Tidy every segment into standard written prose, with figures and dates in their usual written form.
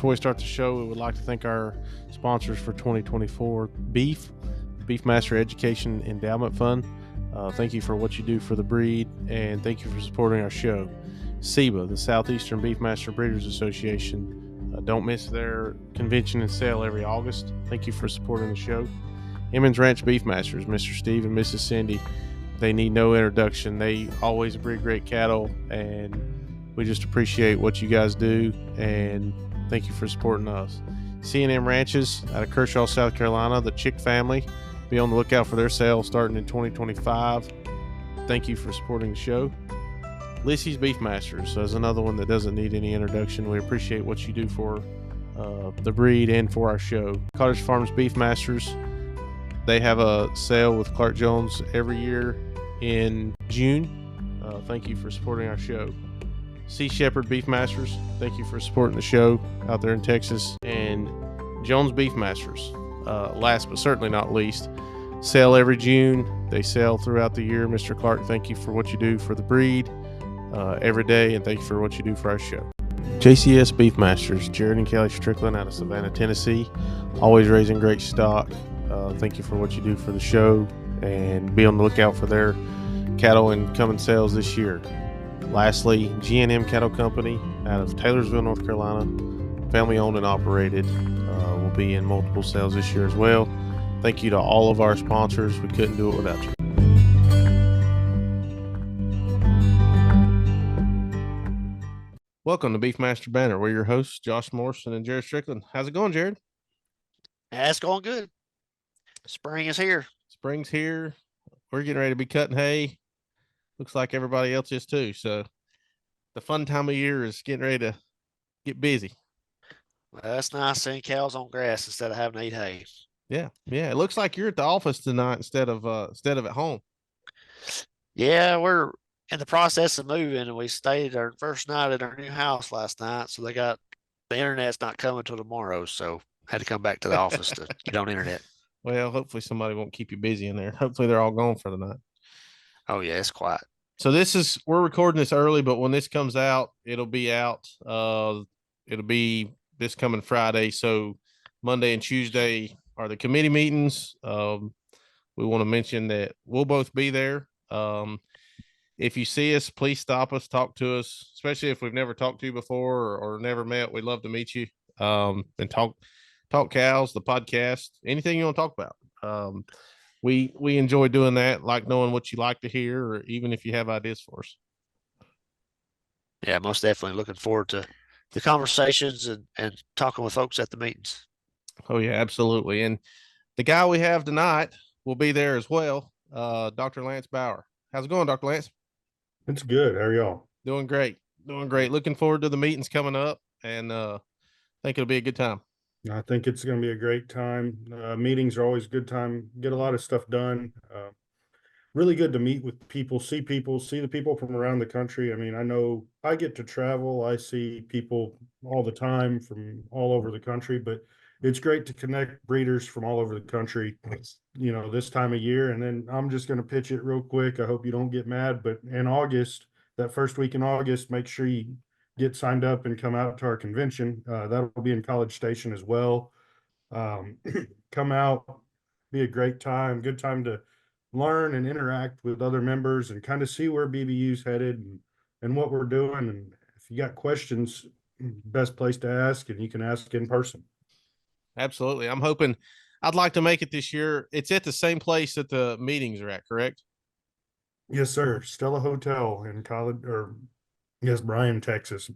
before we start the show, we would like to thank our sponsors for 2024, Beefmaster Education Endowment Fund. Thank you for what you do for the breed, and thank you for supporting our show. SEBA, the Southeastern Beefmaster Breeders Association. Don't miss their convention and sale every August. Thank you for supporting the show. Emmons Ranch Beefmasters, Mr. Steve and Mrs. Cindy. They need no introduction. They always breed great cattle, and we just appreciate what you guys do, and thank you for supporting us. C&M Ranches out of Kershaw, South Carolina, the Chick family. Be on the lookout for their sale starting in 2025. Thank you for supporting the show. Lissy's Beefmasters is another one that doesn't need any introduction. We appreciate what you do for the breed and for our show. Cottage Farms Beefmasters, they have a sale with Clark Jones every year in June. Thank you for supporting our show. Sea Shepherd Beefmasters, thank you for supporting the show out there in Texas. And Jones Beefmasters, last but certainly not least, sell every June. They sell throughout the year. Mr. Clark, thank you for what you do for the breed every day, and thank you for what you do for our show. JCS Beefmasters, Jared and Kelly Strickland out of Savannah, Tennessee, always raising great stock. Thank you for what you do for the show, and be on the lookout for their cattle and coming sales this year. Lastly, G&M Cattle Company out of Taylorsville, North Carolina, family owned and operated, will be in multiple sales this year as well. Thank you to all of our sponsors. We couldn't do it without you. Welcome to Beefmaster Banner. We're your hosts, Josh Morrison and Jared Strickland. How's it going, Jared? It's going good. Spring is here. Spring's here. We're getting ready to be cutting hay. Looks like everybody else is too. So the fun time of year is getting ready to get busy. Well, that's nice seeing cows on grass instead of having to eat hay. Yeah. It looks like you're at the office tonight instead of at home. Yeah, we're in the process of moving, and we stayed our first night at our new house last night. So the internet's not coming till tomorrow. So had to come back to the office to get on internet. Well, hopefully somebody won't keep you busy in there. Hopefully they're all gone for the night. Oh yeah, it's quiet. So we're recording this early, but when this comes out, it'll be out. It'll be this coming Friday. So Monday and Tuesday are the committee meetings. We want to mention that we'll both be there. If you see us, please stop us, talk to us, especially if we've never talked to you before or never met. We'd love to meet you and talk cows, the podcast, anything you want to talk about. We enjoy doing that, like knowing what you like to hear, or even if you have ideas for us. Yeah, most definitely looking forward to the conversations and talking with folks at the meetings. Oh, yeah, absolutely. And the guy we have tonight will be there as well, Dr. Lance Bauer. How's it going, Dr. Lance? It's good. How are y'all? Doing great. Looking forward to the meetings coming up, and think it'll be a good time. I think it's going to be a great time. Meetings are always a good time. Get a lot of stuff done. Really good to meet with people, see the people from around the country. I mean, I know I get to travel. I see people all the time from all over the country, but it's great to connect breeders from all over the country, this time of year. And then I'm just going to pitch it real quick. I hope you don't get mad, but in August, that first week in August, make sure you get signed up and come out to our convention. That'll be in College Station as well. Come out, be a great time, good time to learn and interact with other members and kind of see where BBU's headed and what we're doing. And if you got questions, best place to ask, and you can ask in person. Absolutely. I'm hoping I'd like to make it this year. It's at the same place that the meetings are at, correct? Yes, sir. Stella Hotel in Bryan, Texas.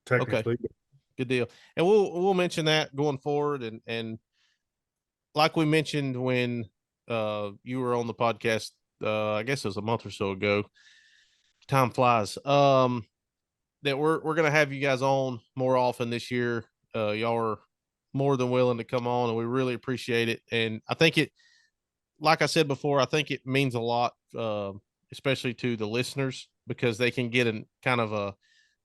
Technically. Okay. Good deal. And we'll mention that going forward. And like we mentioned when you were on the podcast, I guess it was a month or so ago. Time flies. That we're going to have you guys on more often this year. Y'all are more than willing to come on, and we really appreciate it. And I think like I said before, I think it means a lot, especially to the listeners, because they can get a kind of I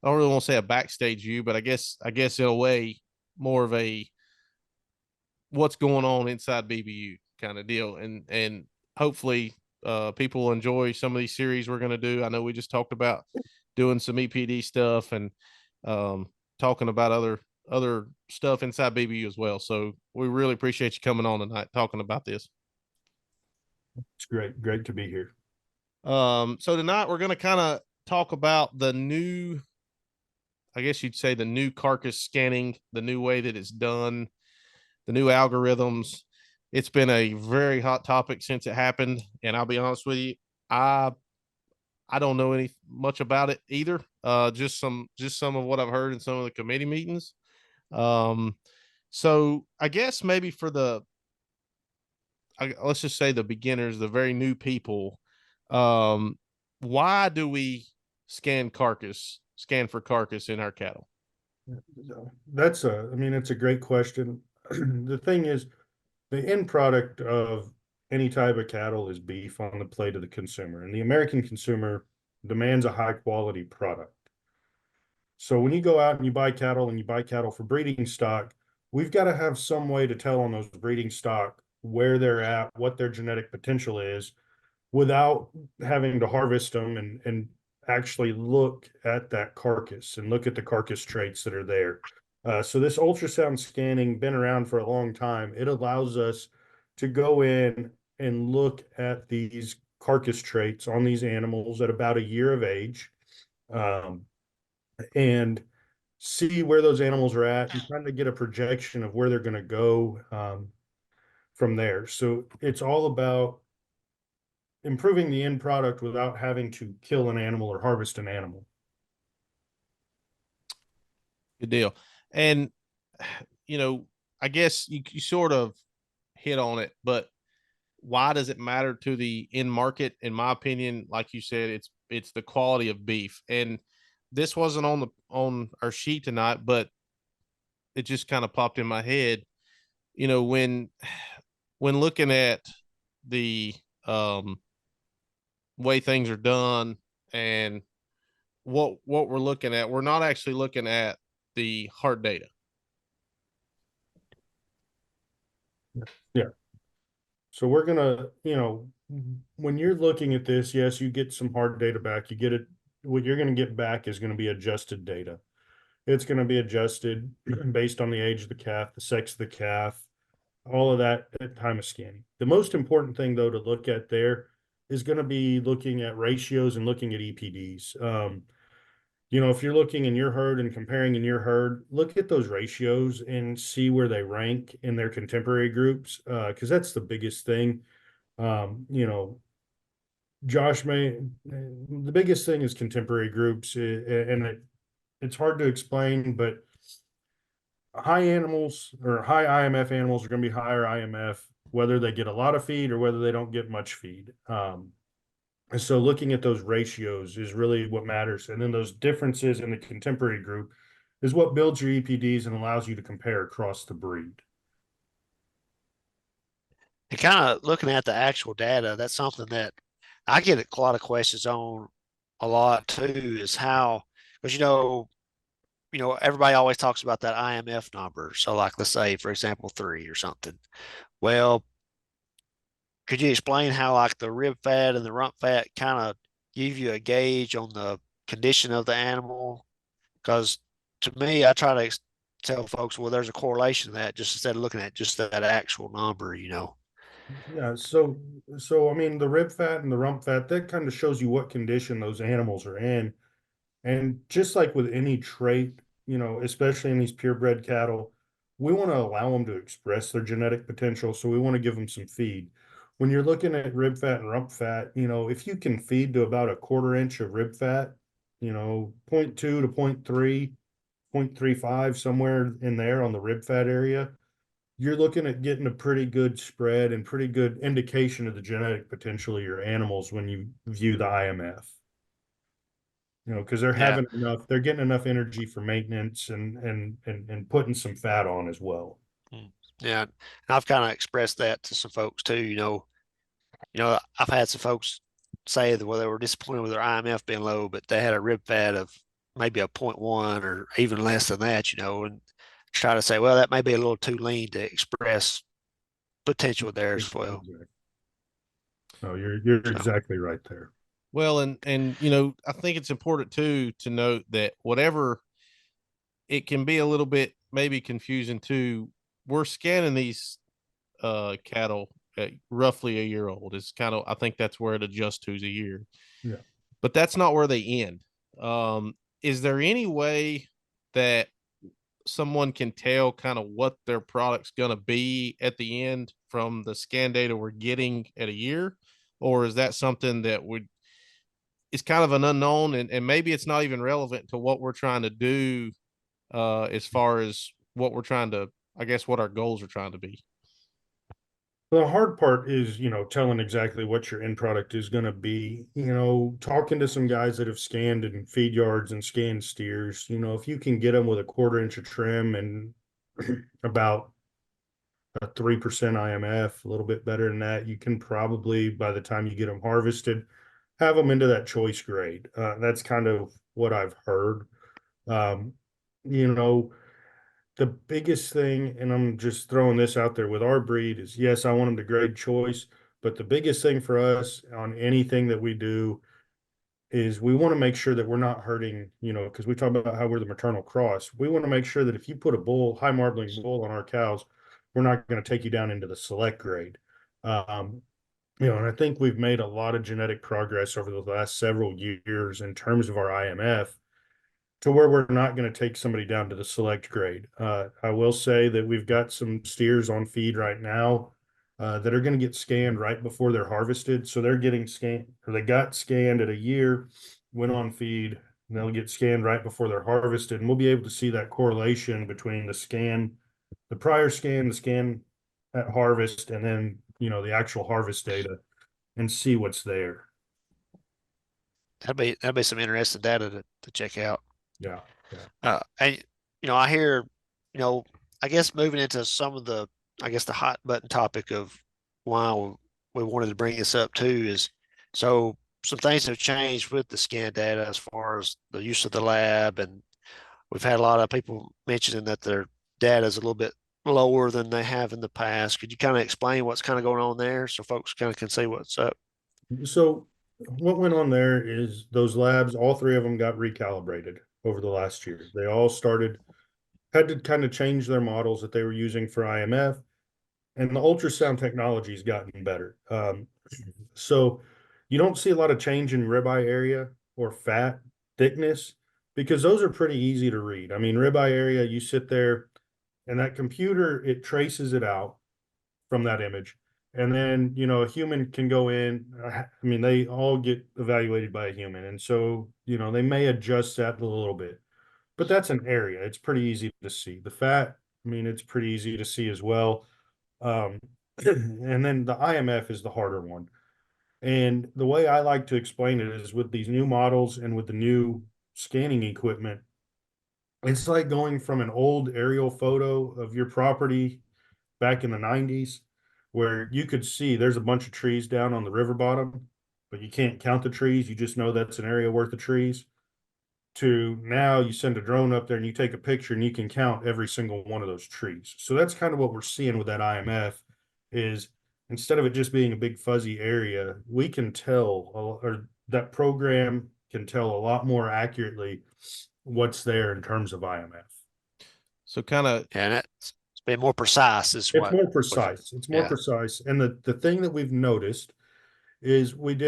don't really want to say a backstage view, but I guess in a way more of a what's going on inside BBU kind of deal. And hopefully people will enjoy some of these series we're going to do. I know we just talked about doing some EPD stuff and talking about other stuff inside BBU as well. So we really appreciate you coming on tonight talking about this. It's great to be here. So tonight we're going to kind of talk about the new, I guess you'd say, the new carcass scanning, the new way that it's done, the new algorithms. It's been a very hot topic since it happened, and I'll be honest with you, I don't know any much about it either. Just some of what I've heard in some of the committee meetings. So I guess maybe for let's just say the beginners, the very new people, why do we scan for carcass in our cattle? It's a great question. The thing is, the end product of any type of cattle is beef on the plate of the consumer, and the American consumer demands a high quality product. So when you go out and you buy cattle and you buy cattle for breeding stock, we've got to have some way to tell on those breeding stock where they're at, what their genetic potential is, without having to harvest them and actually look at that carcass and look at the carcass traits that are there. So this ultrasound scanning been around for a long time. It allows us to go in and look at these carcass traits on these animals at about a year of age, and see where those animals are at and trying to get a projection of where they're going to go from there. So it's all about improving the end product without having to kill an animal or harvest an animal. Good deal. And, I guess you sort of hit on it, but why does it matter to the end market? In my opinion, like you said, it's the quality of beef. And this wasn't on our sheet tonight, but it just kind of popped in my head. When looking at the way things are done and what we're looking at, we're not actually looking at the hard data. Yeah. So we're gonna, when you're looking at this, yes, you get some hard data back. You get it. What you're going to get back is going to be adjusted data. It's going to be adjusted based on the age of the calf, the sex of the calf, all of that at time of scanning. The most important thing, though, to look at there is going to be looking at ratios and looking at EPDs. If you're looking in your herd and comparing in your herd, look at those ratios and see where they rank in their contemporary groups, because that's the biggest thing. Josh the biggest thing is contemporary groups, and it's hard to explain, but high animals or high IMF animals are going to be higher IMF, whether they get a lot of feed or whether they don't get much feed. And so looking at those ratios is really what matters. And then those differences in the contemporary group is what builds your EPDs and allows you to compare across the breed. And kind of looking at the actual data, that's something that I get a lot of questions on a lot too, is how, because everybody always talks about that IMF number. So like, let's say, for example, 3 or something. Well, could you explain how like the rib fat and the rump fat kind of give you a gauge on the condition of the animal? Because to me, I try to tell folks, well, there's a correlation to that just instead of looking at just that actual number. Yeah, so I mean the rib fat and the rump fat, that kind of shows you what condition those animals are in. And just like with any trait, especially in these purebred cattle, we want to allow them to express their genetic potential. So we want to give them some feed. When you're looking at rib fat and rump fat, if you can feed to about a quarter inch of rib fat, 0.2 to 0.3, 0.35, somewhere in there on the rib fat area, you're looking at getting a pretty good spread and pretty good indication of the genetic potential of your animals when you view the IMF. Because Yeah. they're getting enough energy for maintenance and putting some fat on as well. Yeah. And I've kind of expressed that to some folks too. I've had some folks say that, well, they were disappointed with their IMF being low, but they had a rib fat of maybe a 0.1 or even less than that, and try to say, well, that may be a little too lean to express potential there as well. No, you're So, exactly right there. Well, and I think it's important too to note that whatever, it can be a little bit maybe confusing too. We're scanning these cattle at roughly a year old. It's kind of, I think that's where it adjusts to, is a year. Yeah. But that's not where they end. Is there any way that someone can tell kind of what their product's going to be at the end from the scan data we're getting at a year? Or is that something that would, is kind of an unknown, and maybe it's not even relevant to what we're trying to do as far as what we're trying to, I guess, what our goals are trying to be? The hard part is, telling exactly what your end product is going to be. Talking to some guys that have scanned in feed yards and scanned steers, if you can get them with a 1/4 inch of trim and about a 3% IMF, a little bit better than that, you can probably, by the time you get them harvested, have them into that choice grade. That's kind of what I've heard. Um, you know, the biggest thing, and I'm just throwing this out there with our breed, is yes, I want them to grade choice, but the biggest thing for us on anything that we do is we want to make sure that we're not hurting, because we talk about how we're the maternal cross. We want to make sure that if you put a bull, high marbling bull on our cows, we're not going to take you down into the select grade. Um, and I think we've made a lot of genetic progress over the last several years in terms of our IMF to where we're not going to take somebody down to the select grade. I will say that we've got some steers on feed right now that are going to get scanned right before they're harvested. So they're getting scanned, or they got scanned at a year, went on feed, and they'll get scanned right before they're harvested. And we'll be able to see that correlation between the prior scan, the scan at harvest, and then, the actual harvest data and see what's there. That'd be some interesting data to check out. Yeah. Yeah. And I hear, you know, I guess moving into some of the, I guess the hot button topic of why we wanted to bring this up too is, so some things have changed with the scan data as far as the use of the lab, and we've had a lot of people mentioning that their data is a little bit lower than they have in the past. Could you kind of explain what's kind of going on there so folks kind of can see what's up? So what went on there is those labs, all three of them got recalibrated over the last year. They all had to kind of change their models that they were using for IMF, and the ultrasound technology has gotten better. So you don't see a lot of change in ribeye area or fat thickness because those are pretty easy to read. I mean, ribeye area, you sit there and that computer, it traces it out from that image. And then, a human can go in. I mean, they all get evaluated by a human. And so, they may adjust that a little bit, but that's an area. It's pretty easy to see. The fat, I mean, it's pretty easy to see as well. Um, and then the IMF is the harder one. And the way I like to explain it is with these new models and with the new scanning equipment, it's like going from an old aerial photo of your property back in the 90s where you could see there's a bunch of trees down on the river bottom, but you can't count the trees. You just know that's an area worth of trees. To now you send a drone up there and you take a picture and you can count every single one of those trees. So that's kind of what we're seeing with that IMF is instead of it just being a big fuzzy area, we can tell, or that program can tell a lot more accurately what's there in terms of IMF. So kind of, And it's been more precise is It's more what you, precise. It's more yeah. precise. And the thing that we've noticed is we've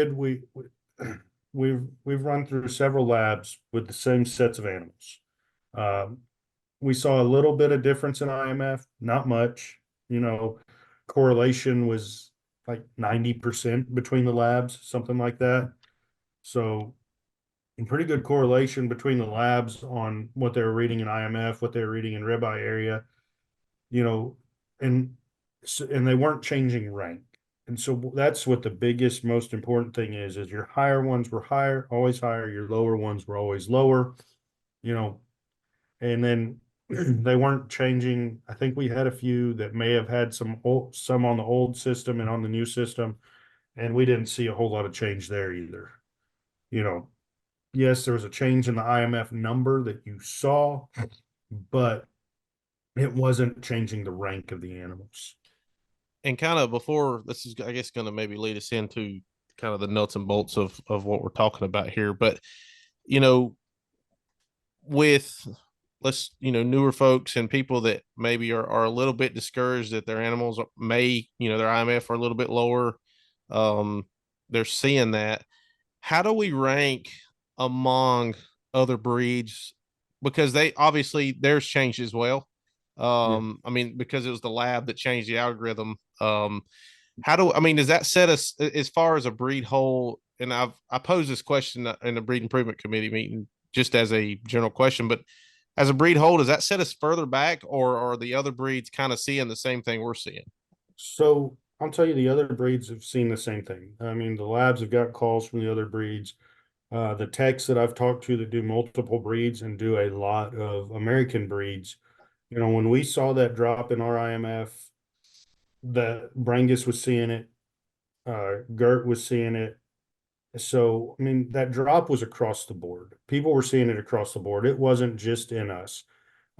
run through several labs with the same sets of animals. Um, we saw a little bit of difference in IMF, not much. Correlation was like 90% between the labs, something like that. So, pretty good correlation between the labs on what they were reading in IMF, what they were reading in ribeye area, you know, and and they weren't changing rank. And so that's what the biggest, most important thing is your higher ones were higher, always higher, your lower ones were always lower, you know, and then they weren't changing. I think we had a few that may have had some on the old system and on the new system, and we didn't see a whole lot of change there either. You know, yes, there was a change in the IMF number that you saw, but it wasn't changing the rank of the animals. and kind of before this is, I guess, going to maybe lead us into kind of the nuts and bolts of what we're talking about here. But, you know, with let's, newer folks and people that maybe are a little bit discouraged that their animals may, their IMF are a little bit lower. Um, they're seeing that. How do we rank among other breeds? Because they obviously theirs changed as well. Yeah. I mean, because it was the lab that changed the algorithm. Does that set us as far as a breed whole? And I posed this question in the breed improvement committee meeting just as a general question, but as a breed whole, does that set us further back, or are the other breeds kind of seeing the same thing we're seeing? So I'll tell you, the other breeds have seen the same thing. I mean, the labs have got calls from the other breeds. The techs that I've talked to that do multiple breeds and do a lot of American breeds, when we saw that drop in our IMF, that Brangus was seeing it, Gert was seeing it. So, I mean, that drop was across the board. People were seeing it across the board. It wasn't just in us.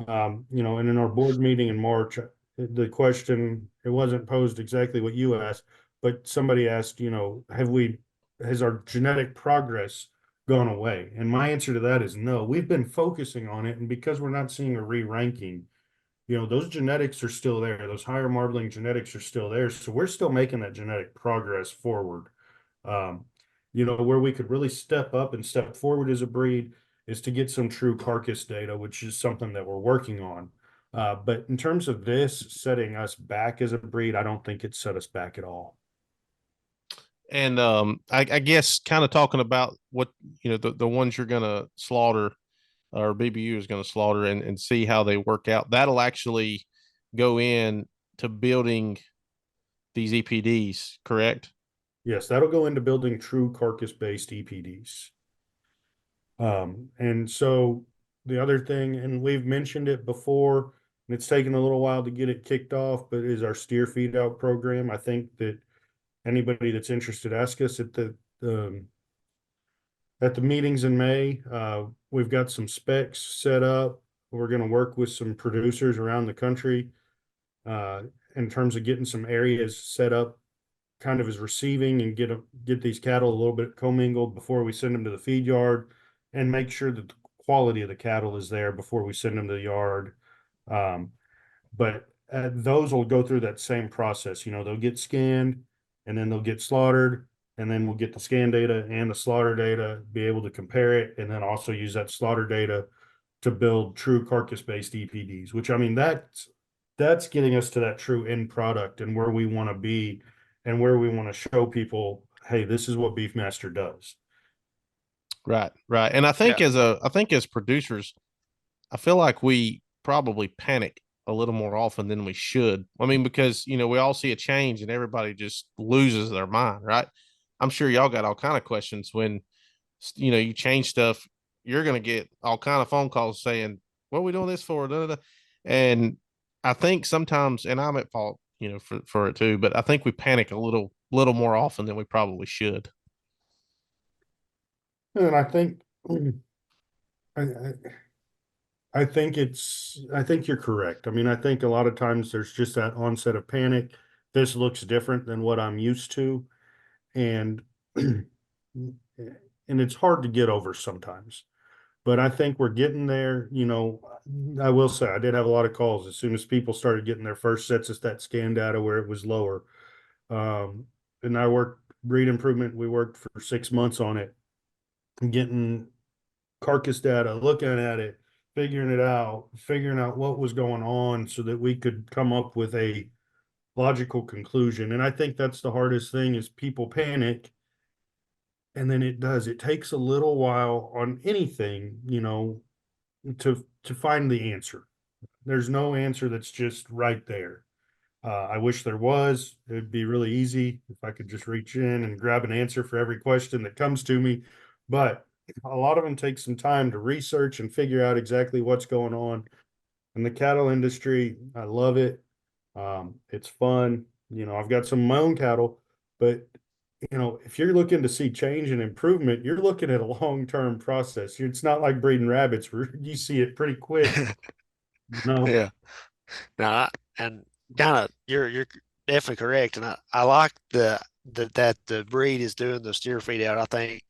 And in our board meeting in March, the question, it wasn't posed exactly what you asked, but somebody asked, has our genetic progress gone away? And my answer to that is no. We've been focusing on it, and because we're not seeing a re-ranking, those genetics are still there. Those higher marbling genetics are still there. So we're still making that genetic progress forward. Um, where we could really step up and step forward as a breed is to get some true carcass data, which is something that we're working on. But in terms of this setting us back as a breed, I don't think it set us back at all. And I guess kind of talking about what the ones you're going to slaughter, or BBU is going to slaughter, and see how they work out. That'll actually go in to building these EPDs, correct? Yes, that'll go into building true carcass-based EPDs. And so the other thing, and we've mentioned it before, and it's taken a little while to get it kicked off, but is our steer feed out program. I think that anybody that's interested, ask us um, at the meetings in May. We've got some specs set up. We're going to work with some producers around the country uh, in terms of getting some areas set up kind of as receiving and get these cattle a little bit commingled before we send them to the feed yard, and make sure that the quality of the cattle is there before we send them to the yard. Um, but those will go through that same process. They'll get scanned and then they'll get slaughtered, and then we'll get the scan data and the slaughter data, be able to compare it, and then also use that slaughter data to build true carcass-based EPDs, which, I mean, that's getting us to that true end product and where we want to be and where we want to show people, hey, this is what Beefmaster does. Right, right. And I think as producers, I feel like we probably panic a little more often than we should. I mean, because we all see a change and everybody just loses their mind, right? I'm sure y'all got all kind of questions when you change stuff. You're gonna get all kind of phone calls saying, "What are we doing this for?" Da, da, da. And I think sometimes, and I'm at fault, for it too. But I think we panic a little more often than we probably should. And I think I, I think I think you're correct. I mean, I think a lot of times there's just that onset of panic. This looks different than what I'm used to. And and it's hard to get over sometimes. But I think we're getting there. I will say I did have a lot of calls as soon as people started getting their first sets of that scan data where it was lower. Um, and I worked breed improvement. We worked for 6 months on it, getting carcass data, looking at it, figuring out what was going on so that we could come up with a logical conclusion. And I think that's the hardest thing is people panic. And then it takes a little while on anything, to find the answer. There's no answer that's just right there. I wish there was. It'd be really easy if I could just reach in and grab an answer for every question that comes to me. But a lot of them take some time to research and figure out exactly what's going on. In the cattle industry, I love it. It's fun. I've got some of my own cattle, but if you're looking to see change and improvement, you're looking at a long-term process. It's not like breeding rabbits where you see it pretty quick. No. Yeah. No, and kind of you're definitely correct, and I like that the breed is doing the steer feed out. I think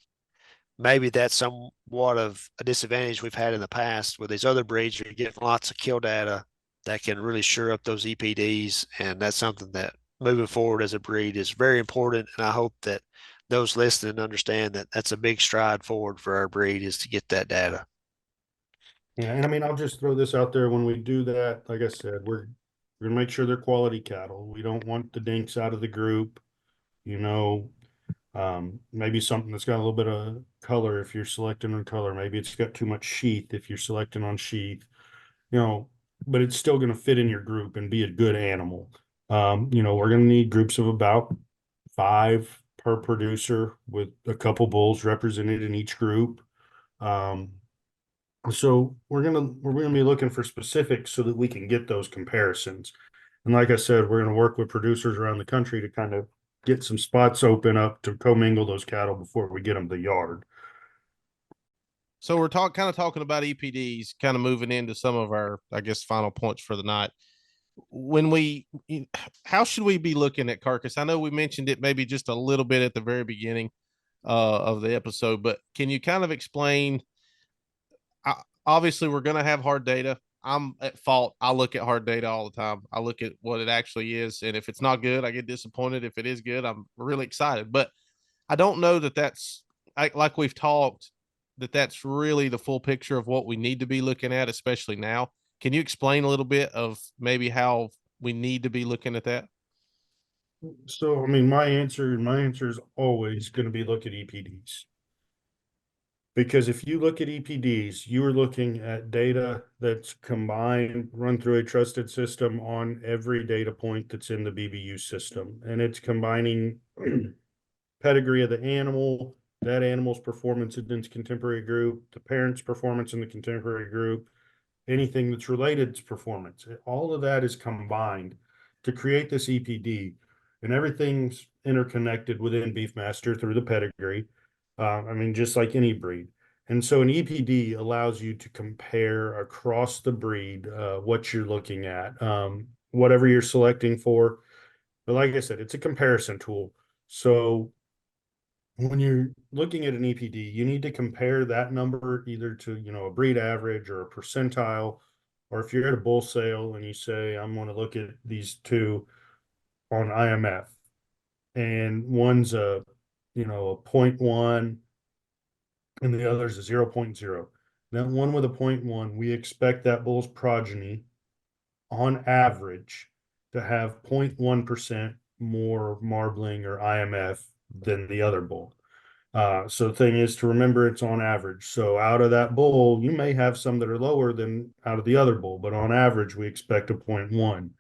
maybe that's somewhat of a disadvantage we've had in the past with these other breeds. You're getting lots of kill data that can really sure up those EPDs, and that's something that moving forward as a breed is very important. And I hope that those listening understand that that's a big stride forward for our breed is to get that data. Yeah, and I mean, I'll just throw this out there. When we do that, like I said, we're gonna make sure they're quality cattle. We don't want the dinks out of the group, you know. Maybe something that's got a little bit of color if you're selecting on color. Maybe it's got too much sheath if you're selecting on sheath, you know, but it's still gonna fit in your group and be a good animal. We're gonna need groups of about 5 per producer with a couple bulls represented in each group. Um, so we're gonna be looking for specifics so that we can get those comparisons. And like I said, we're gonna work with producers around the country to kind of get some spots open up to commingle those cattle before we get them to the yard. So we're talking about EPDs, kind of moving into some of our, I guess, final points for the night. When we, how should we be looking at Carcass? I know we mentioned it maybe just a little bit at the very beginning of the episode, but can you kind of explain? Obviously, we're going to have hard data. I'm at fault. I look at hard data all the time. I look at what it actually is, and if it's not good, I get disappointed. If it is good, I'm really excited. But I don't know that that's like we've talked, that that's really the full picture of what we need to be looking at, especially now. Can you explain a little bit of maybe how we need to be looking at that? So, I mean, my answer is always going to be look at EPDs. Because if you look at EPDs, you are looking at data that's combined, run through a trusted system on every data point that's in the BBU system. And it's combining pedigree of the animal, that animal's performance in its contemporary group, the parent's performance in the contemporary group, anything that's related to performance. All of that is combined to create this EPD, and everything's interconnected within Beefmaster through the pedigree. I mean, just like any breed. And so an EPD allows you to compare across the breed what you're looking at, whatever you're selecting for. But like I said, it's a comparison tool. So when you're looking at an EPD, you need to compare that number either to, a breed average or a percentile, or if you're at a bull sale and you say, I'm going to look at these two on IMF, and one's a 0.1 and the other's a 0.0. That one with a 0.1, we expect that bull's progeny on average to have 0.1% more marbling or IMF than the other bull. So the thing is to remember it's on average. So out of that bull, you may have some that are lower than out of the other bull, but on average, we expect a 0.1.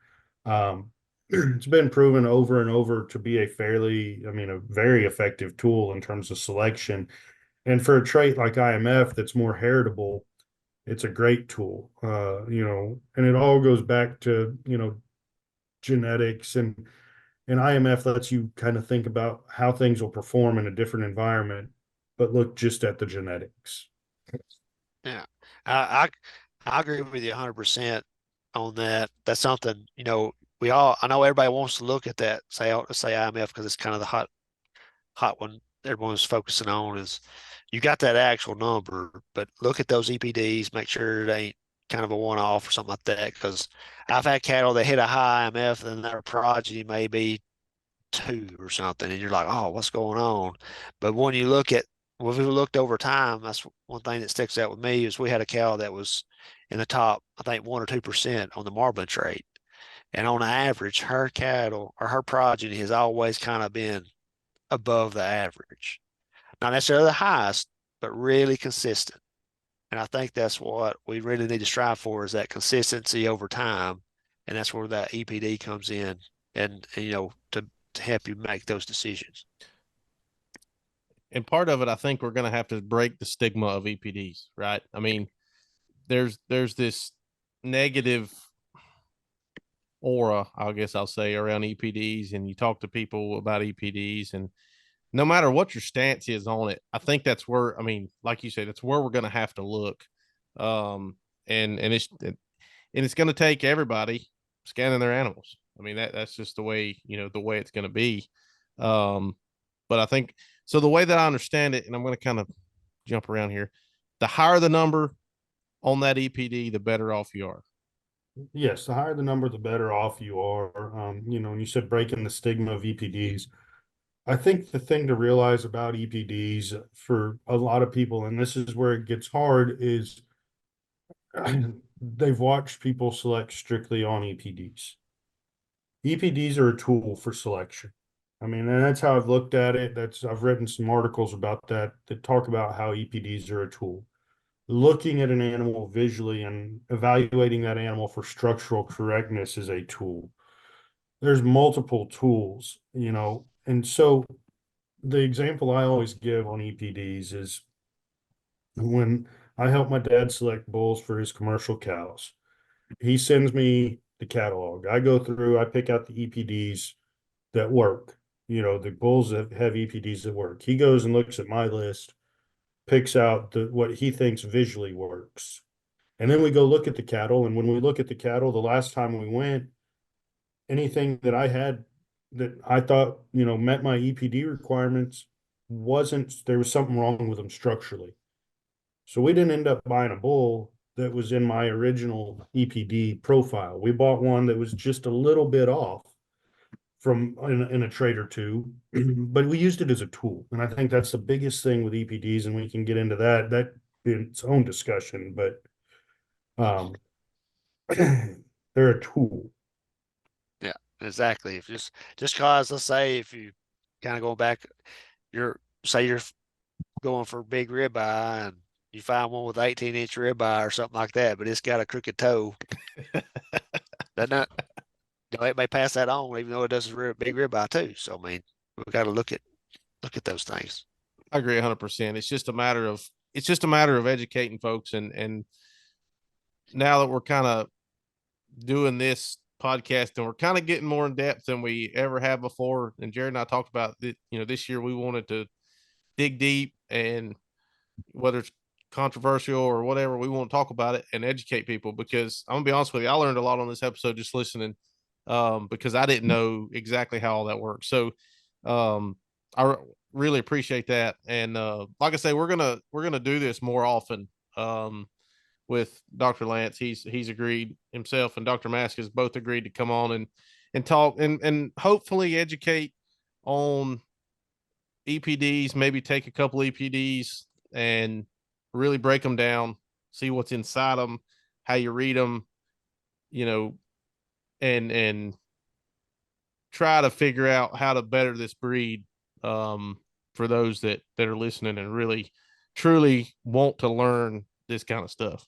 It's been proven over and over to be a very effective tool in terms of selection. And for a trait like IMF that's more heritable, it's a great tool. And it all goes back to, genetics, and IMF lets you kind of think about how things will perform in a different environment, but look just at the genetics. Yeah, I I agree with you 100% on that. That's something, I know everybody wants to look at that, say IMF because it's kind of the hot one everyone's focusing on is you got that actual number, but look at those EPDs, make sure it ain't kind of a one-off or something like that. Because I've had cattle that hit a high IMF and their progeny may be 2 or something, and you're like, oh, what's going on? But when you look at, well, if we looked over time, that's one thing that sticks out with me is we had a cow that was in the top, I think 1 or 2% on the marbling trait. And on average, her cattle or her progeny has always kind of been above the average. Not necessarily the highest, but really consistent. And I think that's what we really need to strive for is that consistency over time. And that's where that EPD comes in and to help you make those decisions. And part of it, I think we're going to have to break the stigma of EPDs, right? I mean, there's this negative aura, I guess I'll say, around EPDs, and you talk to people about EPDs, and no matter what your stance is on it, I think that's where, I mean, like you said, it's where we're going to have to look. Um, and it's going to take everybody scanning their animals. I mean, that's just the way, the way it's going to be. But I think, so the way that I understand it, and I'm going to kind of jump around here. The higher the number on that EPD, the better off you are. Yes, the higher the number, the better off you are. And you said breaking the stigma of EPDs. I think the thing to realize about EPDs for a lot of people, and this is where it gets hard, is they've watched people select strictly on EPDs. EPDs are a tool for selection. I mean, and that's how I've looked at it. I've written some articles about that talk about how EPDs are a tool. Looking at an animal visually and evaluating that animal for structural correctness is a tool. There's multiple tools, and so the example I always give on EPDs is when I help my dad select bulls for his commercial cows. He sends me the catalog. I go through, I pick out the EPDs that work, the bulls that have EPDs that work. He goes and looks at my list, picks out what he thinks visually works. And then we go look at the cattle. And when we look at the cattle, the last time we went, anything that I had that I thought, met my EPD requirements there was something wrong with them structurally. So we didn't end up buying a bull that was in my original EPD profile. We bought one that was just a little bit off from in a trade or two, but we used it as a tool. And I think that's the biggest thing with EPDs, and we can get into that in its own discussion, but they're a tool. Yeah, exactly. If just cause, let's say, if you kind of go back, you're going for big ribeye and you find one with 18-inch ribeye or something like that, but it's got a crooked toe. That not, it may pass that on, even though it does a big ribeye too. So I mean, we've got to look at those things. I agree 100%. It's just a matter of educating folks, and now that we're kind of doing this podcast and we're kind of getting more in depth than we ever have before. And Jared and I talked about that, this year we wanted to dig deep, and whether it's controversial or whatever, we want to talk about it and educate people, because I'm gonna be honest with you, I learned a lot on this episode just listening, because I didn't know exactly how all that works. So I really appreciate that. And like I say, we're gonna do this more often. With Dr. Lance, he's agreed himself, and Dr. Mask has both agreed to come on and talk and hopefully educate on EPDs, maybe take a couple EPDs and really break them down, see what's inside them, how you read them, and try to figure out how to better this breed, for those that are listening and really truly want to learn this kind of stuff.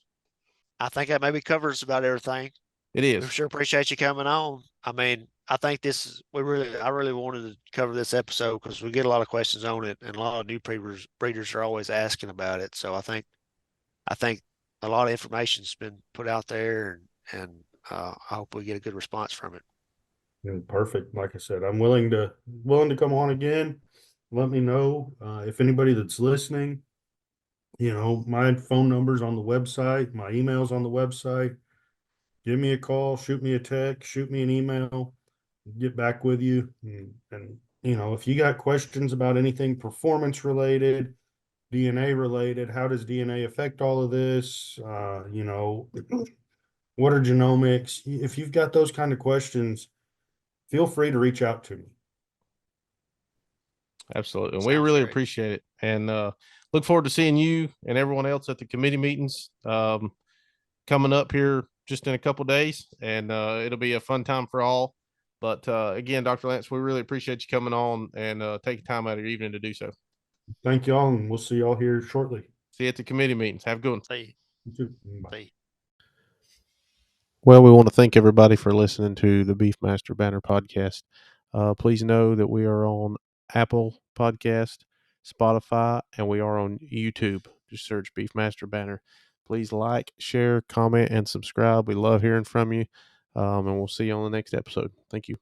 I think that maybe covers about everything. It is. We sure appreciate you coming on. I mean, I think I really wanted to cover this episode because we get a lot of questions on it, and a lot of new breeders are always asking about it. So I think a lot of information's been put out there, and I hope we get a good response from it. Perfect. Like I said, I'm willing to come on again. Let me know if anybody that's listening. My phone number's on the website, my email's on the website. Give me a call, shoot me a text, shoot me an email, get back with you. And if you got questions about anything performance related, DNA related, how does DNA affect all of this? What are genomics? If you've got those kind of questions, feel free to reach out to me. Absolutely. And we really appreciate it. And look forward to seeing you and everyone else at the committee meetings coming up here just in a couple days. And it'll be a fun time for all. But again, Dr. Lance, we really appreciate you coming on and taking time out of your evening to do so. Thank you all, and we'll see y'all here shortly. See you at the committee meetings. Have a good one. See you. You too. Bye. See. Well, we want to thank everybody for listening to the Beefmaster Banner podcast. Please know that we are on Apple Podcast, Spotify, and we are on YouTube. Just search Beefmaster Banner. Please like, share, comment, and subscribe. We love hearing from you, and we'll see you on the next episode. Thank you.